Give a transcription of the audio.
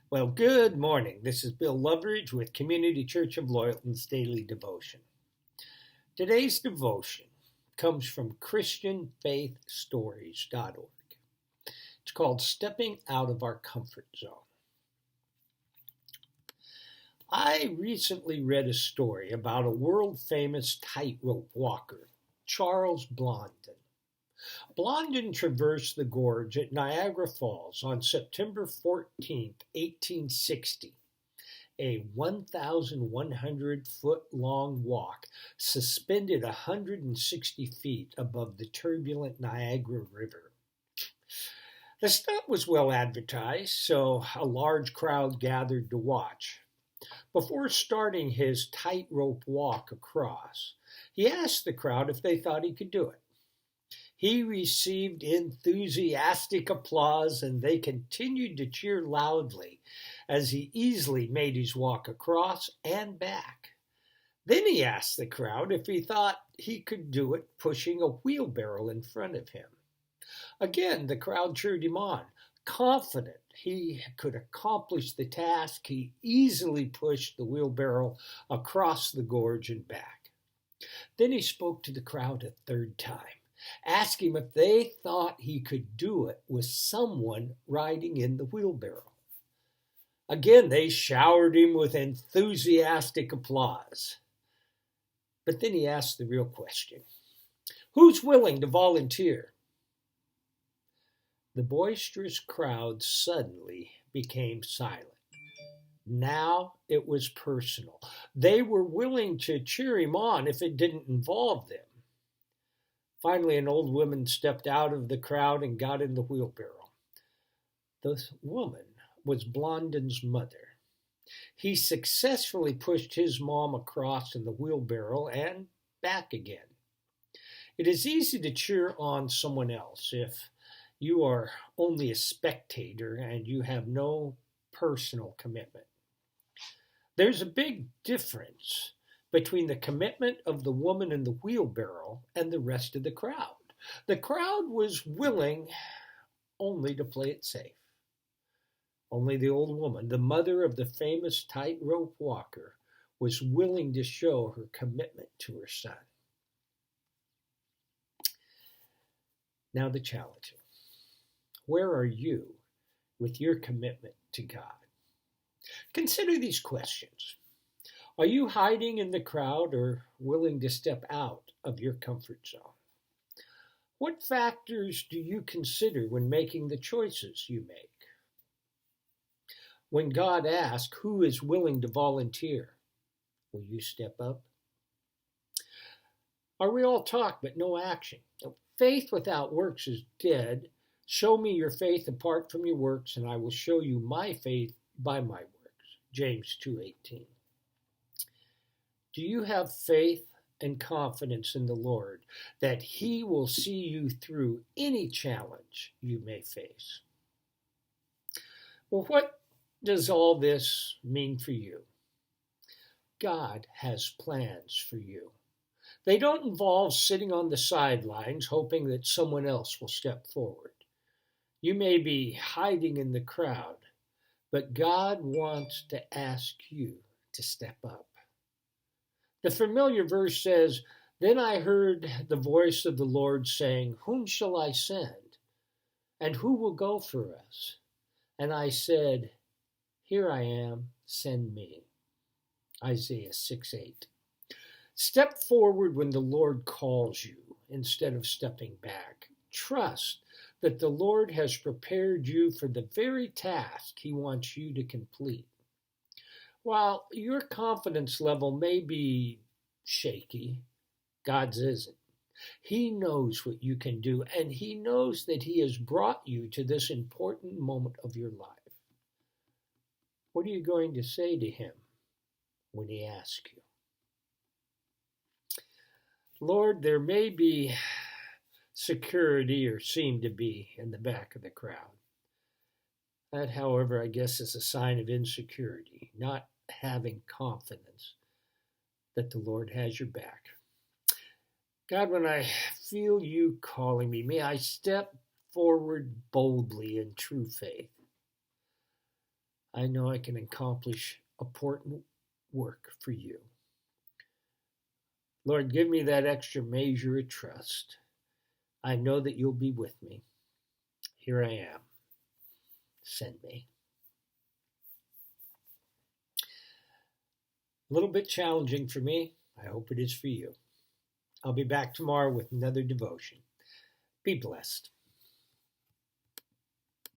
Well, good morning. This is Bill Loveridge with Community Church of Loyalton's Daily Devotion. Today's devotion comes from ChristianFaithStories.org. It's called Stepping Out of Our Comfort Zone. I recently read a story about a world-famous tightrope walker, Charles Blondin. Blondin traversed the gorge at Niagara Falls on September 14, 1860, a 1,100-foot-long walk suspended 160 feet above the turbulent Niagara River. The stunt was well advertised, so a large crowd gathered to watch. Before starting his tightrope walk across, he asked the crowd if they thought he could do it. He received enthusiastic applause, and they continued to cheer loudly as he easily made his walk across and back. Then he asked the crowd if he thought he could do it pushing a wheelbarrow in front of him. Again, the crowd cheered him on. Confident he could accomplish the task, he easily pushed the wheelbarrow across the gorge and back. Then he spoke to the crowd a third time. Asked him if they thought he could do it with someone riding in the wheelbarrow. Again, they showered him with enthusiastic applause. But then he asked the real question. Who's willing to volunteer? The boisterous crowd suddenly became silent. Now it was personal. They were willing to cheer him on if it didn't involve them. Finally, an old woman stepped out of the crowd and got in the wheelbarrow. The woman was Blondin's mother. He successfully pushed his mom across in the wheelbarrow and back again. It is easy to cheer on someone else if you are only a spectator and you have no personal commitment. There's a big difference between the commitment of the woman in the wheelbarrow and the rest of the crowd. The crowd was willing only to play it safe. Only the old woman, the mother of the famous tightrope walker, was willing to show her commitment to her son. Now the challenge. Where are you with your commitment to God? Consider these questions. Are you hiding in the crowd or willing to step out of your comfort zone? What factors do you consider when making the choices you make? When God asks who is willing to volunteer, will you step up? Are we all talk but no action? Faith without works is dead. Show me your faith apart from your works, and I will show you my faith by my works. James 2:18. Do you have faith and confidence in the Lord that He will see you through any challenge you may face? Well, what does all this mean for you? God has plans for you. They don't involve sitting on the sidelines hoping that someone else will step forward. You may be hiding in the crowd, but God wants to ask you to step up. The familiar verse says, Then I heard the voice of the Lord saying, Whom shall I send? And who will go for us? And I said, Here I am, send me. Isaiah 6:8. Step forward when the Lord calls you instead of stepping back. Trust that the Lord has prepared you for the very task He wants you to complete. While your confidence level may be shaky, God's isn't. He knows what you can do, and He knows that He has brought you to this important moment of your life. What are you going to say to Him when He asks you? Lord, there may be security, or seem to be, in the back of the crowd. That, however, I guess is a sign of insecurity, not having confidence that the Lord has your back. God, when I feel you calling me, may I step forward boldly in true faith. I know I can accomplish important work for you. Lord, give me that extra measure of trust. I know that you'll be with me. Here I am. Send me. A little bit challenging for me. I hope it is for you. I'll be back tomorrow with another devotion. Be blessed.